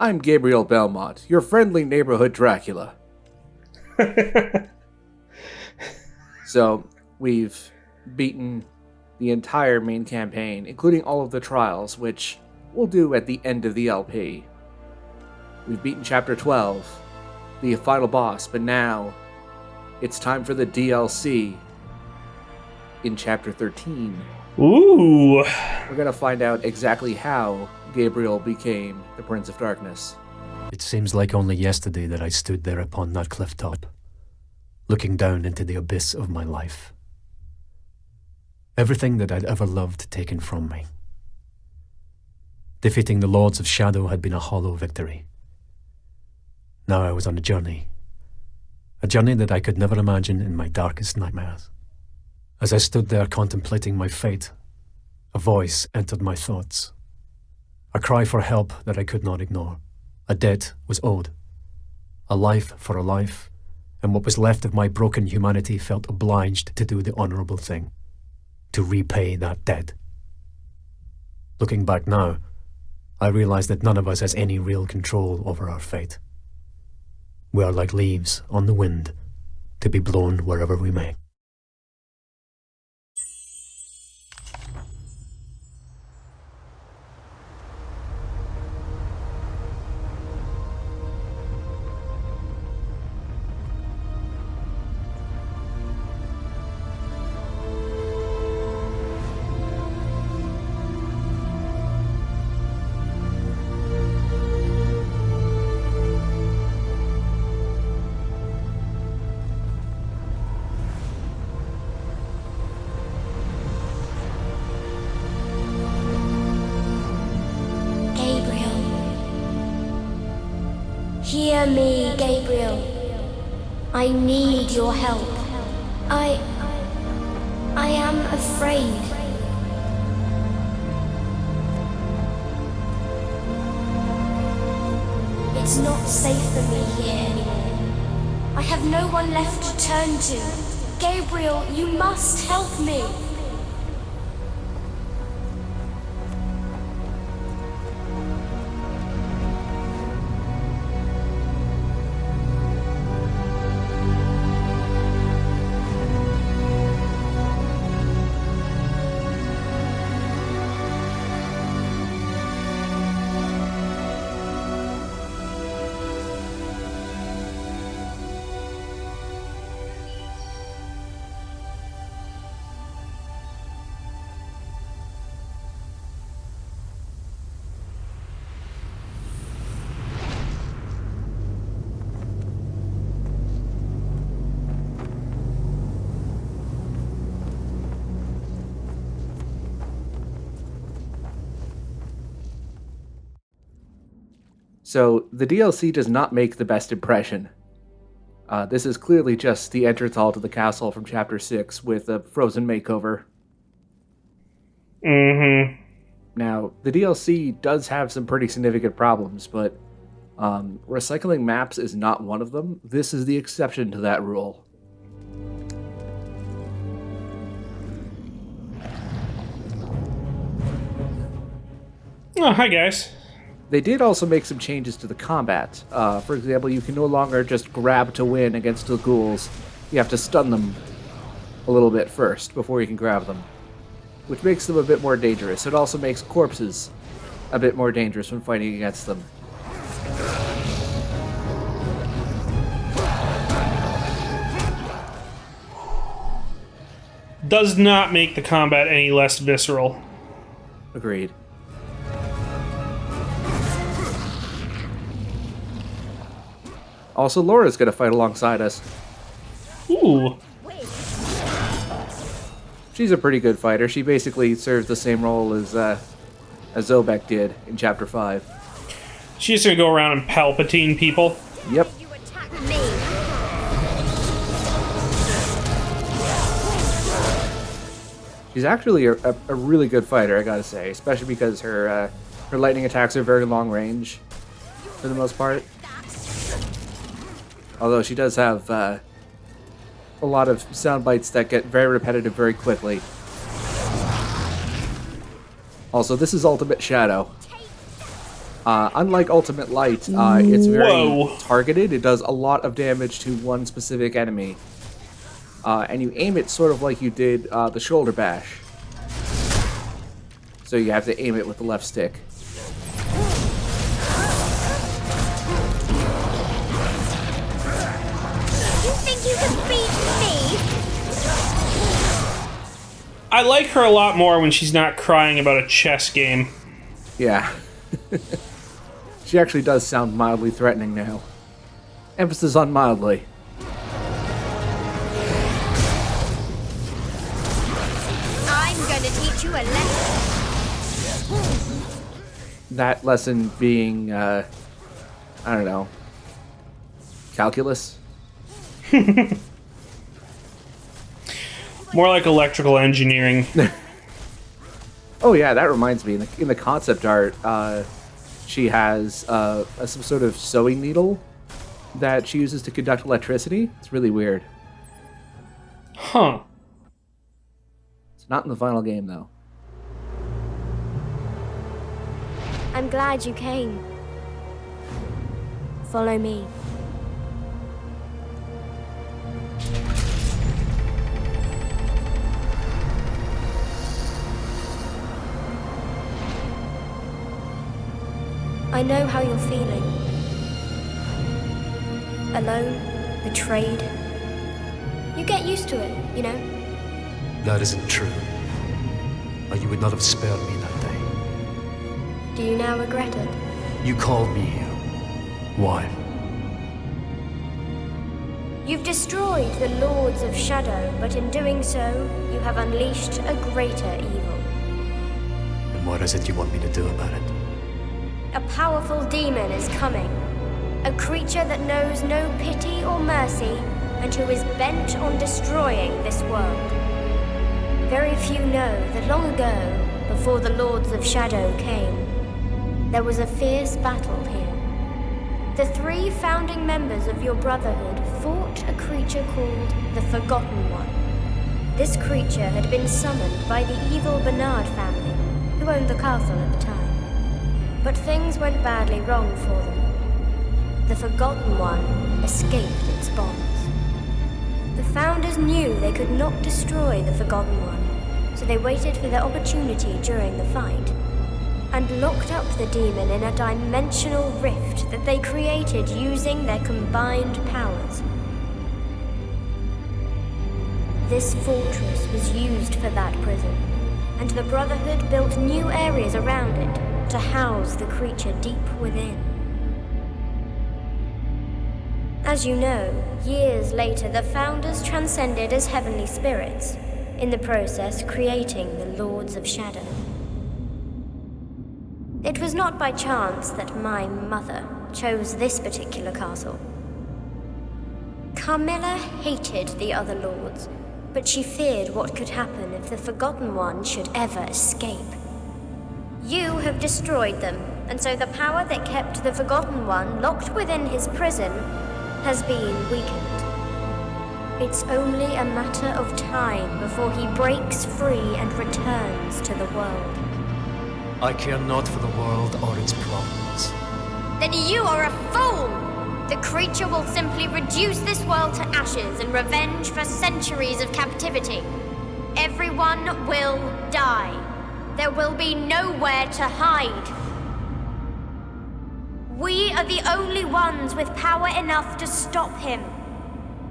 I'm Gabriel Belmont, your friendly neighborhood Dracula. So, we've beaten the entire main campaign, including all of the trials, which we'll do at the end of the LP. We've beaten Chapter 12, the final boss, but now it's time for the DLC in Chapter 13. Ooh! We're going to find out exactly how Gabriel became the Prince of Darkness. It seems like only yesterday that I stood there upon that cliff top, looking down into the abyss of my life. Everything that I'd ever loved taken from me. Defeating the Lords of Shadow had been a hollow victory. Now I was on a journey that I could never imagine in my darkest nightmares. As I stood there contemplating my fate, a voice entered my thoughts. A cry for help that I could not ignore. A debt was owed. A life for a life, and what was left of my broken humanity felt obliged to do the honorable thing, to repay that debt. Looking back now, I realize that none of us has any real control over our fate. We are like leaves on the wind, to be blown wherever we may. Hear me, Gabriel. I need your help. I am afraid. It's not safe for me here anymore. I have no one left to turn to. Gabriel, you must help me. So, the DLC does not make the best impression. This is clearly just the entrance hall to the castle from Chapter 6 with a frozen makeover. Mm-hmm. Now, the DLC does have some pretty significant problems, but recycling maps is not one of them. This is the exception to that rule. Oh, hi guys. They did also make some changes to the combat. For example, you can no longer just grab to win against the ghouls. You have to stun them a little bit first before you can grab them, which makes them a bit more dangerous. It also makes corpses a bit more dangerous when fighting against them. Does not make the combat any less visceral. Agreed. Also, Laura's going to fight alongside us. Ooh. She's a pretty good fighter. She basically serves the same role as Zobek did in Chapter 5. She's gonna go around and Palpatine people. Yep. You attack me. She's actually a really good fighter, I gotta say, especially because her lightning attacks are very long range, for the most part. Although she does have a lot of sound bites that get very repetitive very quickly. Also, this is Ultimate Shadow. Unlike Ultimate Light, it's very Whoa. targeted. It does a lot of damage to one specific enemy. And you aim it sort of like you did the shoulder bash. So you have to aim it with the left stick. You think you can beat me? I like her a lot more when she's not crying about a chess game. Yeah. She actually does sound mildly threatening now. Emphasis on mildly. I'm gonna teach you a lesson. That lesson being, I don't know, calculus? More like electrical engineering. Oh yeah, that reminds me. In the concept art, she has some sort of sewing needle that she uses to conduct electricity. It's really weird. Huh. It's not in the final game, though. I'm glad you came. Follow me. I know how you're feeling. Alone, betrayed. You get used to it, you know? That isn't true. Or you would not have spared me that day. Do you now regret it? You called me here. Why? You've destroyed the Lords of Shadow, but in doing so, you have unleashed a greater evil. And what is it you want me to do about it? A powerful demon is coming. A creature that knows no pity or mercy, and who is bent on destroying this world. Very few know that long ago, before the Lords of Shadow came, there was a fierce battle here. The 3 founding members of your brotherhood fought a creature called the Forgotten One. This creature had been summoned by the evil Bernard family, who owned the castle at the time. But things went badly wrong for them. The Forgotten One escaped its bonds. The founders knew they could not destroy the Forgotten One, so they waited for their opportunity during the fight, and locked up the demon in a dimensional rift that they created using their combined powers. This fortress was used for that prison, and the Brotherhood built new areas around it to house the creature deep within. As you know, years later the Founders transcended as heavenly spirits, in the process creating the Lords of Shadow. It was not by chance that my mother chose this particular castle. Carmilla hated the other lords, but she feared what could happen if the Forgotten One should ever escape. You have destroyed them, and so the power that kept the Forgotten One locked within his prison has been weakened. It's only a matter of time before he breaks free and returns to the world. I care not for the world or its problems. Then you are a fool! The creature will simply reduce this world to ashes in revenge for centuries of captivity. Everyone will die. There will be nowhere to hide. We are the only ones with power enough to stop him.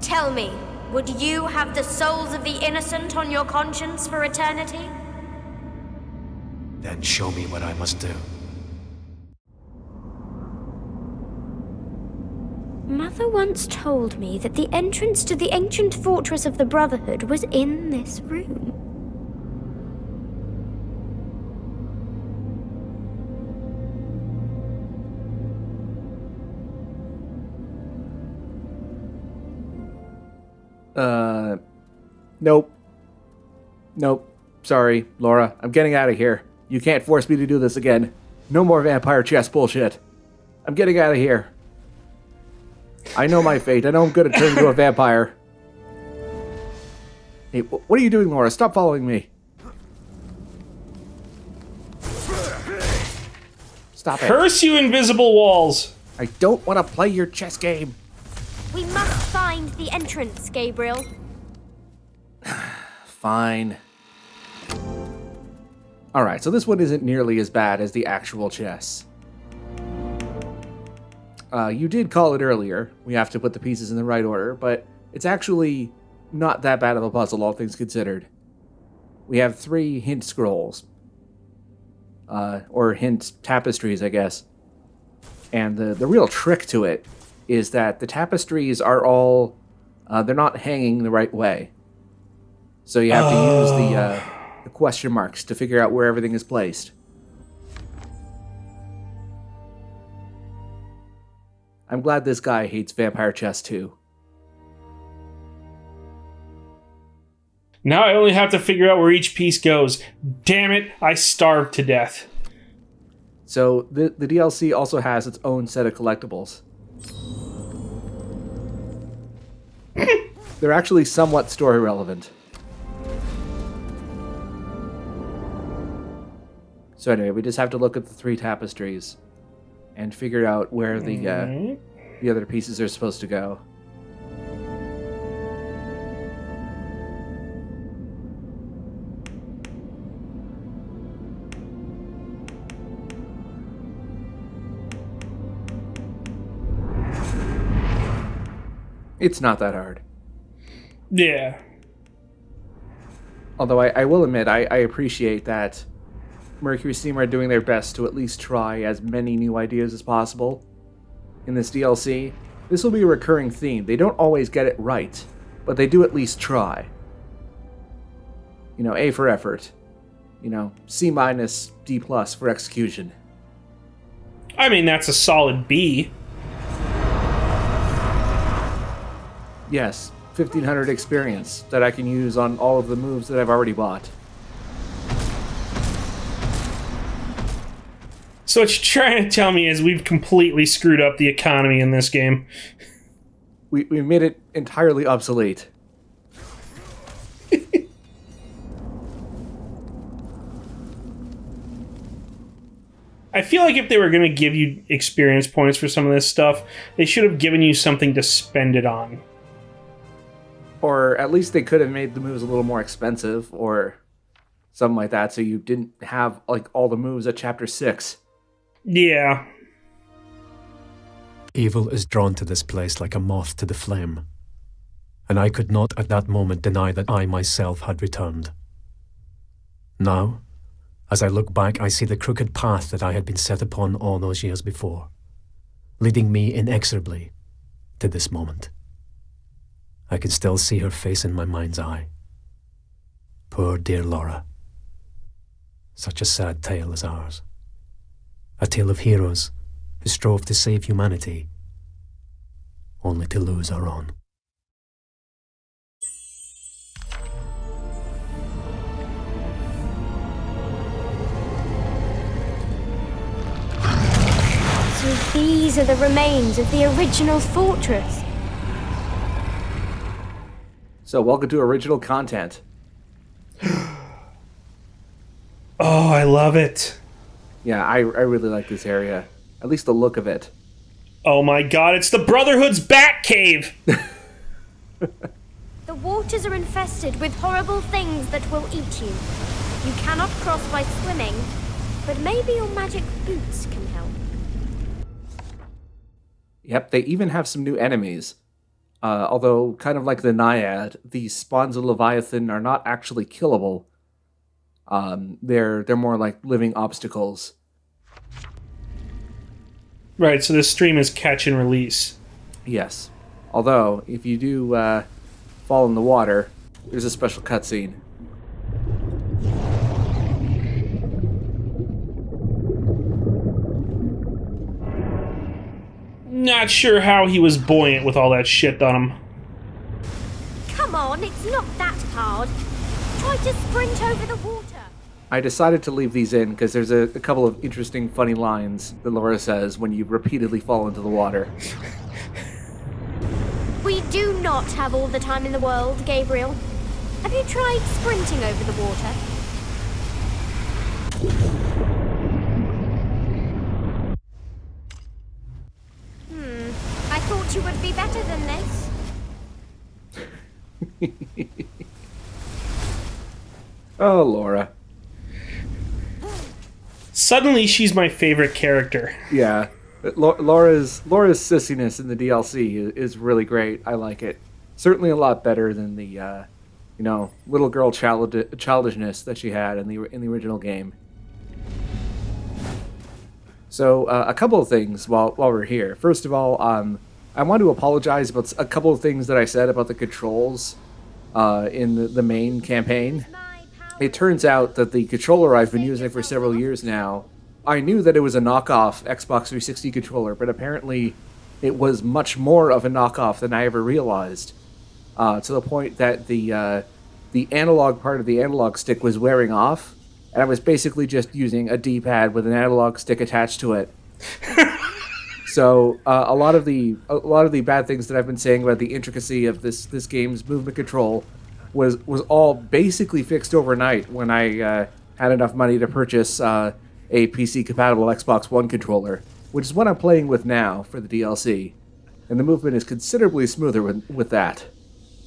Tell me, would you have the souls of the innocent on your conscience for eternity? Then show me what I must do. Mother once told me that the entrance to the ancient fortress of the Brotherhood was in this room. Nope. Nope. Sorry, Laura. I'm getting out of here. You can't force me to do this again. No more vampire chess bullshit. I'm getting out of here. I know my fate. I know I'm going to turn into a vampire. Hey, what are you doing, Laura? Stop following me. Stop it. Curse you, invisible walls! I don't want to play your chess game. We must find the entrance, Gabriel. Fine. Alright, so this one isn't nearly as bad as the actual chess. You did call it earlier. We have to put the pieces in the right order, but it's actually not that bad of a puzzle, all things considered. We have 3 hint scrolls. Or hint tapestries, I guess. And the real trick to it is that the tapestries are all... they're not hanging the right way. So you have to use the question marks to figure out where everything is placed. I'm glad this guy hates vampire chess too. Now I only have to figure out where each piece goes. Damn it, I starved to death. So the DLC also has its own set of collectibles. They're actually somewhat story relevant. So anyway, we just have to look at the 3 tapestries and figure out where the other pieces are supposed to go. It's not that hard. Yeah. Although I will admit, I appreciate that MercurySteam are doing their best to at least try as many new ideas as possible in this DLC. This will be a recurring theme. They don't always get it right, but they do at least try. You know, A for effort. You know, C-, D+ for execution. I mean, that's a solid B. Yes, 1500 experience that I can use on all of the moves that I've already bought. So what you're trying to tell me is we've completely screwed up the economy in this game. We made it entirely obsolete. I feel like if they were going to give you experience points for some of this stuff, they should have given you something to spend it on. Or at least they could have made the moves a little more expensive, or something like that, so you didn't have like all the moves at Chapter 6. Yeah. Evil is drawn to this place like a moth to the flame, and I could not at that moment deny that I myself had returned. Now, as I look back, I see the crooked path that I had been set upon all those years before, leading me inexorably to this moment. I can still see her face in my mind's eye. Poor dear Laura. Such a sad tale as ours. A tale of heroes who strove to save humanity, only to lose our own. So these are the remains of the original fortress. So welcome to original content. Oh, I love it. Yeah, I really like this area. At least the look of it. Oh my god, it's the Brotherhood's Bat Cave! The waters are infested with horrible things that will eat you. You cannot cross by swimming, but maybe your magic boots can help. Yep, they even have some new enemies. Although, kind of like the Naiad, the spawns of Leviathan are not actually killable. They're more like living obstacles. Right, so this stream is catch and release. Yes. Although, if you do fall in the water, there's a special cutscene. Not sure how he was buoyant with all that shit on him. Come on, it's not that hard. Try to sprint over the water. I decided to leave these in because there's a couple of interesting, funny lines that Laura says when you repeatedly fall into the water. We do not have all the time in the world, Gabriel. Have you tried sprinting over the water? be better than this. Oh, Laura. Suddenly, she's my favorite character. Yeah. Laura's sissiness in the DLC is really great. I like it. Certainly a lot better than the little girl childishness that she had in the original game. So a couple of things while we're here. First of all, I want to apologize about a couple of things that I said about the controls in the main campaign. It turns out that the controller I've been using for several years now, I knew that it was a knockoff Xbox 360 controller, but apparently it was much more of a knockoff than I ever realized. To the point that the analog part of the analog stick was wearing off, and I was basically just using a D-pad with an analog stick attached to it. So a lot of the bad things that I've been saying about the intricacy of this game's movement control was all basically fixed overnight when I had enough money to purchase a PC-compatible Xbox One controller, which is what I'm playing with now for the DLC, and the movement is considerably smoother with that.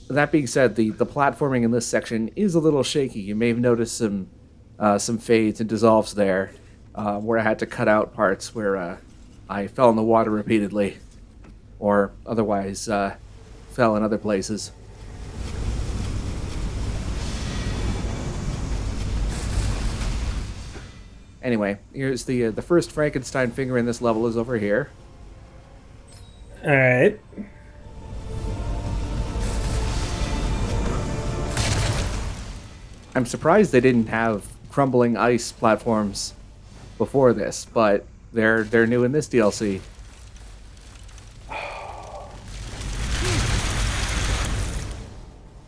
That being said, the platforming in this section is a little shaky. You may have noticed some fades and dissolves there, where I had to cut out parts where I fell in the water repeatedly, or otherwise fell in other places. Anyway, here's the first Frankenstein finger in this level is over here. All right. I'm surprised they didn't have crumbling ice platforms before this, but they're new in this DLC.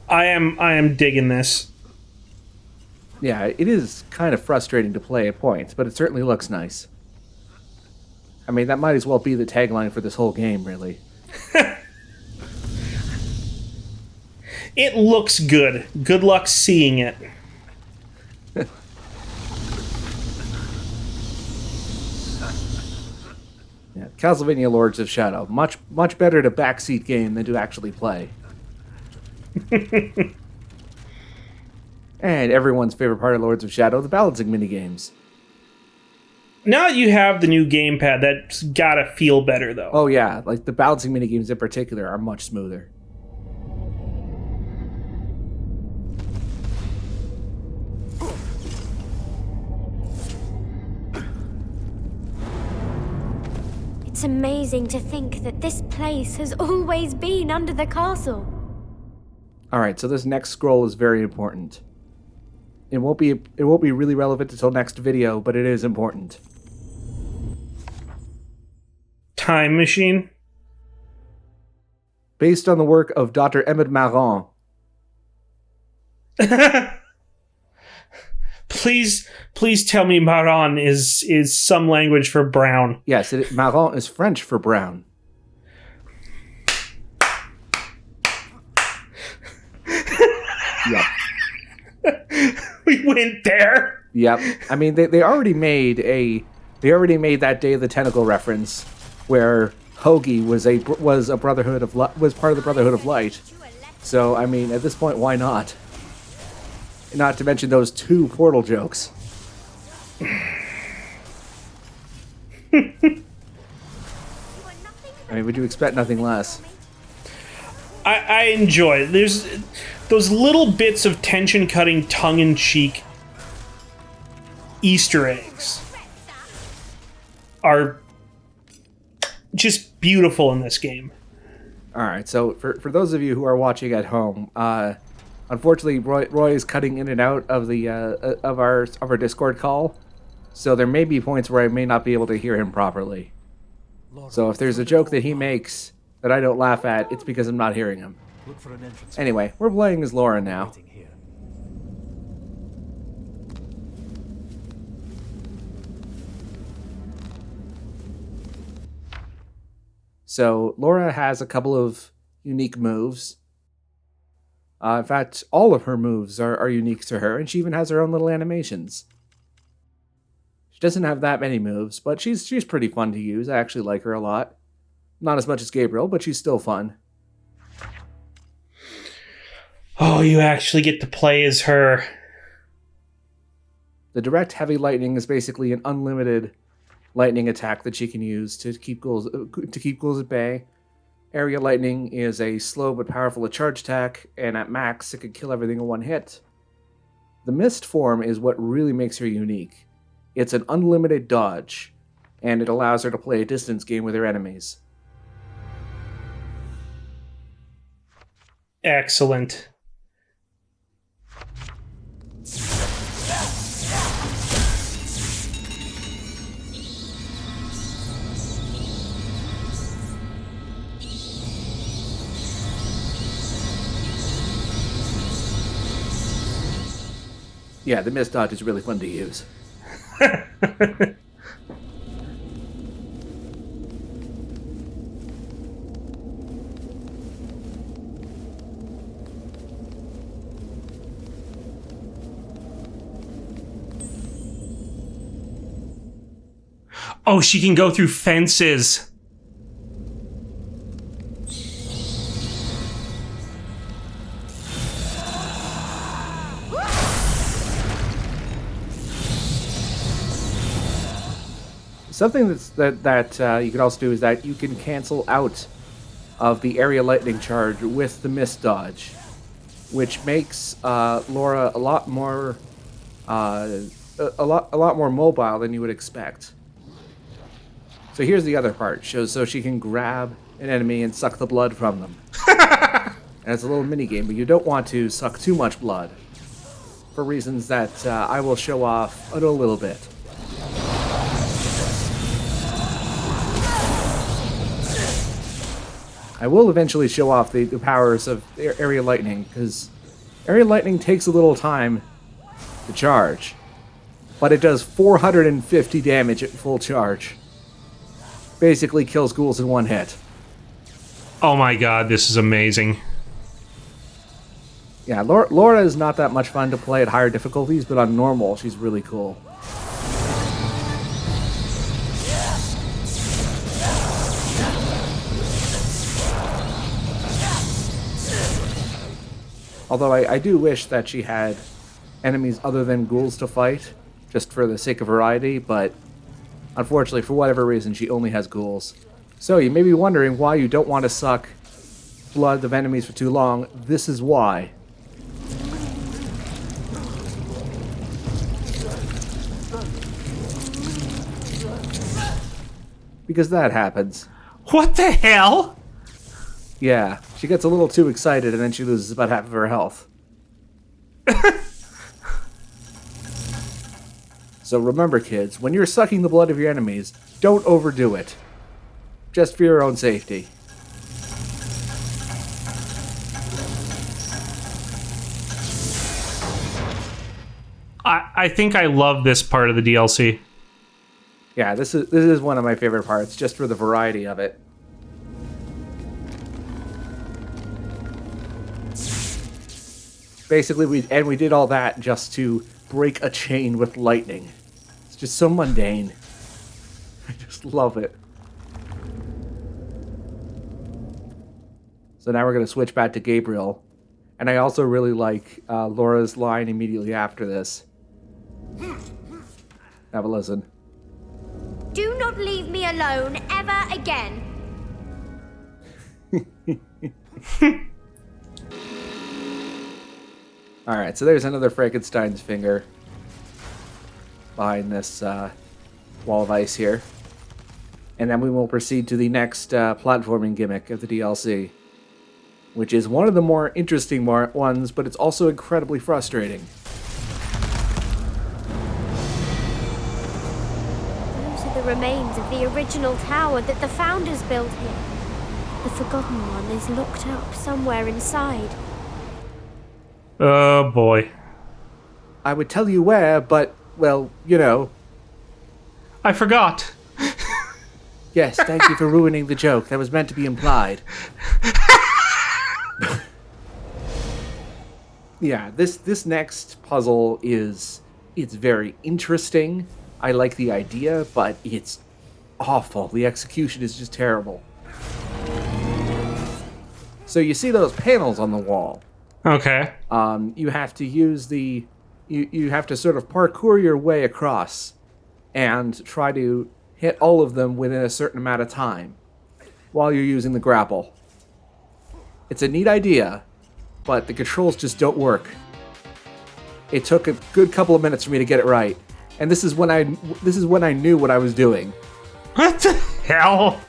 I am digging this. Yeah, it is kind of frustrating to play at points, but it certainly looks nice. I mean, that might as well be the tagline for this whole game, really. It looks good. Good luck seeing it. Yeah, Castlevania Lords of Shadow. Much better to backseat game than to actually play. And everyone's favorite part of Lords of Shadow, the balancing minigames. Now that you have the new gamepad, that's gotta feel better, though. Oh yeah, like the balancing minigames in particular are much smoother. It's amazing to think that this place has always been under the castle. Alright, so this next scroll is very important. It won't be really relevant until next video, but it is important. Time machine? Based on the work of Dr. Emmett Marron. Please tell me Marron is some language for brown. Yes, Marron is French for brown. Yep. We went there. Yep. I mean, they already made that Day of the Tentacle reference, where Hoagie was part of the Brotherhood of Light. So I mean, at this point, why not? Not to mention those two Portal jokes. I mean, would you expect nothing less? I enjoy it. There's those little bits of tension-cutting, tongue-in-cheek Easter eggs are just beautiful in this game. All right, so for those of you who are watching at home, unfortunately, Roy is cutting in and out of the of our Discord call, so there may be points where I may not be able to hear him properly. So if there's a joke that he makes that I don't laugh at, it's because I'm not hearing him. Anyway, we're playing as Laura now. So Laura has a couple of unique moves. In fact, all of her moves are unique to her, and she even has her own little animations. She doesn't have that many moves, but she's pretty fun to use. I actually like her a lot. Not as much as Gabriel, but she's still fun. Oh, you actually get to play as her. The direct heavy lightning is basically an unlimited lightning attack that she can use to keep ghouls at bay. Area lightning is a slow but powerful charge attack, and at max, it can kill everything in one hit. The mist form is what really makes her unique. It's an unlimited dodge, and it allows her to play a distance game with her enemies. Excellent. Yeah, the mist dodge is really fun to use. Oh, she can go through fences. Something that you can also do is that you can cancel out of the area lightning charge with the mist dodge, which makes Laura a lot more mobile than you would expect. So here's the other part: so she can grab an enemy and suck the blood from them. And it's a little mini game, but you don't want to suck too much blood for reasons that I will show off in a little bit. I will eventually show off the powers of area lightning, because area lightning takes a little time to charge, but it does 450 damage at full charge. Basically kills ghouls in one hit. Oh my god, this is amazing. Yeah, Laura is not that much fun to play at higher difficulties, but on normal, she's really cool. Although I do wish that she had enemies other than ghouls to fight, just for the sake of variety, but unfortunately, for whatever reason, she only has ghouls. So you may be wondering why you don't want to suck blood of enemies for too long. This is why. Because that happens. What the hell? Yeah, she gets a little too excited and then she loses about half of her health. So remember, kids, when you're sucking the blood of your enemies, don't overdo it. Just for your own safety. I think I love this part of the DLC. Yeah, this is one of my favorite parts, just for the variety of it. Basically, we did all that just to break a chain with lightning. It's just so mundane. I just love it. So now we're going to switch back to Gabriel. And I also really like Laura's line immediately after this. Have a listen. Do not leave me alone ever again. Alright, so there's another Frankenstein's finger behind this wall of ice here. And then we will proceed to the next platforming gimmick of the DLC, which is one of the more interesting ones, but it's also incredibly frustrating. Those are the remains of the original tower that the founders built here. The Forgotten One is locked up somewhere inside. Oh boy. I would tell you where, but, well, you know. I forgot. Yes, thank you for ruining the joke. That was meant to be implied. Yeah, this next puzzle it's very interesting. I like the idea, but it's awful. The execution is just terrible. So you see those panels on the wall. Okay. You have to use you have to sort of parkour your way across and try to hit all of them within a certain amount of time while you're using the grapple. It's a neat idea, but the controls just don't work. It took a good couple of minutes for me to get it right, and this is when I knew what I was doing. What the hell?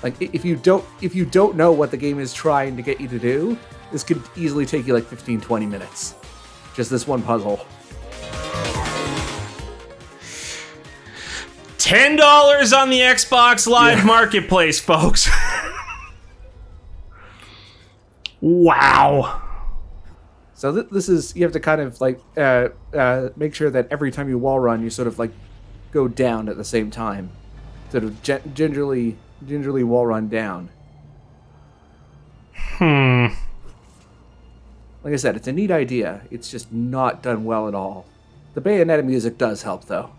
Like, if you don't know what the game is trying to get you to do, this could easily take you like 15-20 minutes. Just this one puzzle. $10 on the Xbox Live Marketplace, folks. Wow. So this is, you have to kind of like make sure that every time you wall run, you sort of like go down at the same time, sort of gingerly wall run down. Like I said, it's a neat idea. It's just not done well at all. The Bayonetta music does help, though.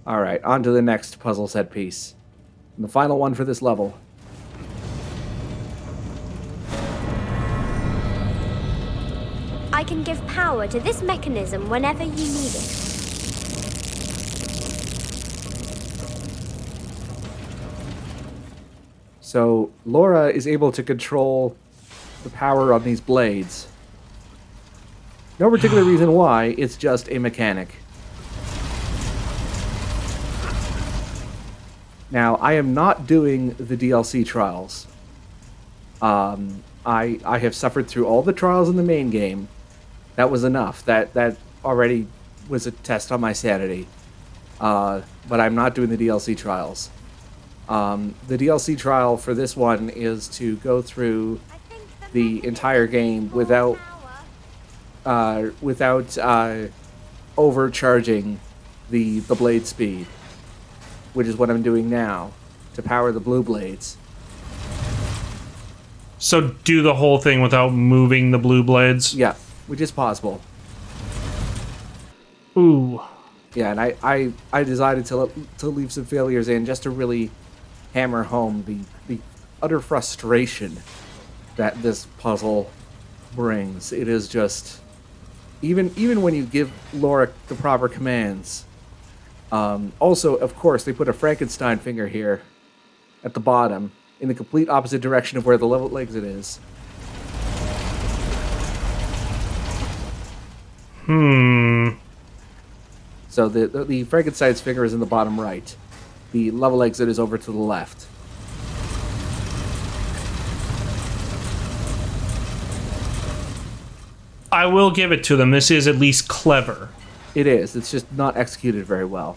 Alright, on to the next puzzle set piece. And the final one for this level. I can give power to this mechanism whenever you need it. So, Laura is able to control the power on these blades. No particular reason why, it's just a mechanic. Now, I am not doing the DLC trials. I have suffered through all the trials in the main game. That was enough. That already was a test on my sanity. But I'm not doing the DLC trials. The DLC trial for this one is to go through the entire game without overcharging the blade speed, which is what I'm doing now to power the blue blades. So do the whole thing without moving the blue blades? Yeah, which is possible. Ooh. Yeah, and I decided to leave some failures in just to really hammer home the utter frustration that this puzzle brings. It is just, even when you give Laura the proper commands. Also, of course, they put a Frankenstein finger here at the bottom in the complete opposite direction of where the level exit is. So the Frankenstein's finger is in the bottom right. The level exit is over to the left. I will give it to them. This is at least clever. It is. It's just not executed very well.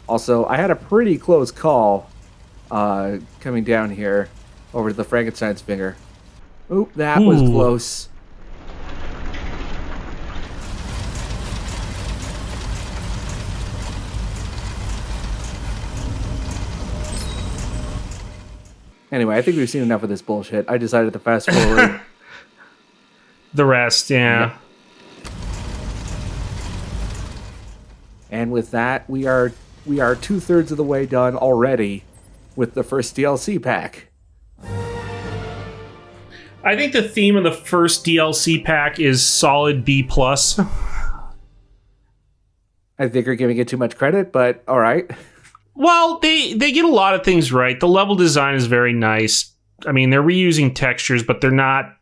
Also, I had a pretty close call coming down here over to the Frankenstein's finger. Oop, that was close. Anyway, I think we've seen enough of this bullshit. I decided to fast forward. The rest, yeah. And with that, we are 2/3 of the way done already with the first DLC pack. I think the theme of the first DLC pack is solid B+. I think you're giving it too much credit, but all right. Well, they get a lot of things right. The level design is very nice. I mean, they're reusing textures, but they're not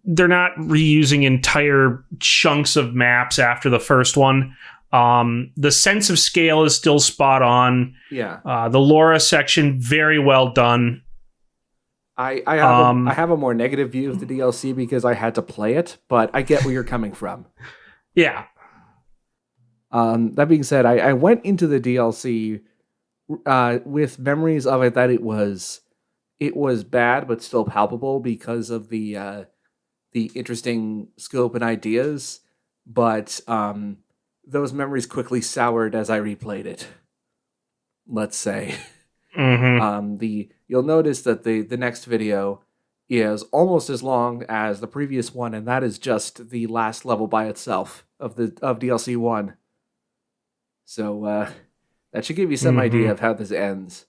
reusing entire chunks of maps after the first one. The sense of scale is still spot on. Yeah. The Laura section, very well done. I have a more negative view of the DLC because I had to play it, but I get where you're coming from. Yeah. That being said, I went into the DLC with memories of it that it was bad but still palpable because of the interesting scope and ideas. But those memories quickly soured as I replayed it. Let's say. Mm-hmm. You'll notice that the next video is almost as long as the previous one, and that is just the last level by itself of DLC 1. So that should give you some idea of how this ends.